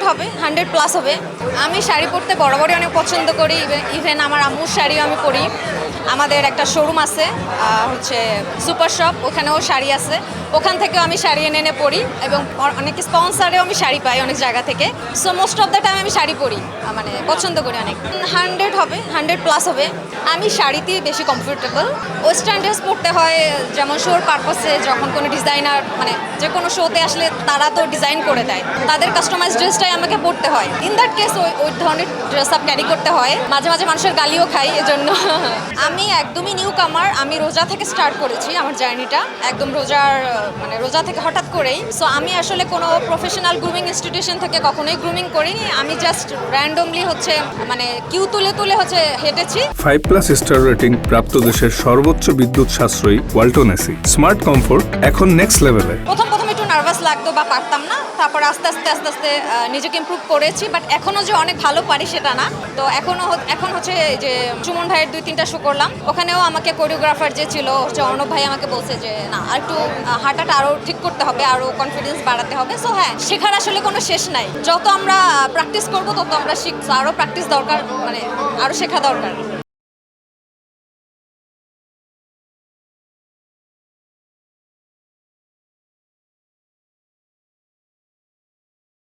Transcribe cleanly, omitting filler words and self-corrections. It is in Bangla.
হবে, 100+ হবে। আমি শাড়ি পরতে বরাবরই অনেক পছন্দ করি, ইভেন আমার আম্মুর শাড়িও আমি পরি। আমাদের একটা শোরুম আছে হচ্ছে সুপার শপ, ওখানেও শাড়ি আছে, ওখান থেকেও আমি শাড়ি এনে এনে পরি এবং অনেক স্পন্সারেও আমি শাড়ি পাই অনেক জায়গা থেকে। So most of the time আমি শাড়ি পরি, মানে পছন্দ করি অনেক। 100 হবে, 100+ হবে। আমি শাড়িতেই বেশি কমফোর্টেবল। ওয়েস্টার্ন ড্রেস পরতে হয় যেমন শোর পারপাসে, যখন কোনো ডিজাইনার মানে যে কোনো শোতে আসলে তারা তো ডিজাইন করে দেয়, তাদের কাস্টমাইজ ড্রেসটাই আমাকে পরতে হয়। ইন দ্যাট কেস ওই ধরনের ড্রেস আপ ক্যারি করতে হয়, মাঝে মাঝে মানুষের গালিও খাই এজন্য। আমি একদমই নিউ কামার, আমি রোজা থেকে স্টার্ট করেছি আমার জার্নিটা, একদম রোজা থেকে হঠাৎ করেই। সো আমি আসলে কোনো প্রফেশনাল গ্রুমিং ইনস্টিটিউশন থেকে কখনোই গ্রুমিং করিনি, আমি জাস্ট র্যান্ডমলি মানে কিউ তুলে তুলে হেঁটেছি। 5+ স্টার রেটিং প্রাপ্ত দেশের সর্বোচ্চ বিদ্যুৎ সাশ্রয়ী ওয়ালটন এসি। স্মার্ট কমফোর্ট এখন নেক্সট লেভেলে। প্রথম একটু নার্ভাস লাগতো বা পারতাম না, তারপর আস্তে আস্তে নিজেকে ইমপ্রুভ করেছি, বাট এখনও যে অনেক ভালো পারি সেটা না। তো এখন হচ্ছে যে সুমন ভাইয়ের 2-3টা শো করলাম, ওখানেও আমাকে কোরিওগ্রাফার যে ছিল অর্ণব ভাই আমাকে বলছে যে না, আর একটু হাঁটাটা আরও ঠিক করতে হবে, আরও কনফিডেন্স বাড়াতে হবে। সো হ্যাঁ, শেখার আসলে কোনো শেষ নাই, যত আমরা প্র্যাকটিস করবো তত আমরা শিখবো। আরও প্র্যাকটিস দরকার, মানে আরও শেখা দরকার।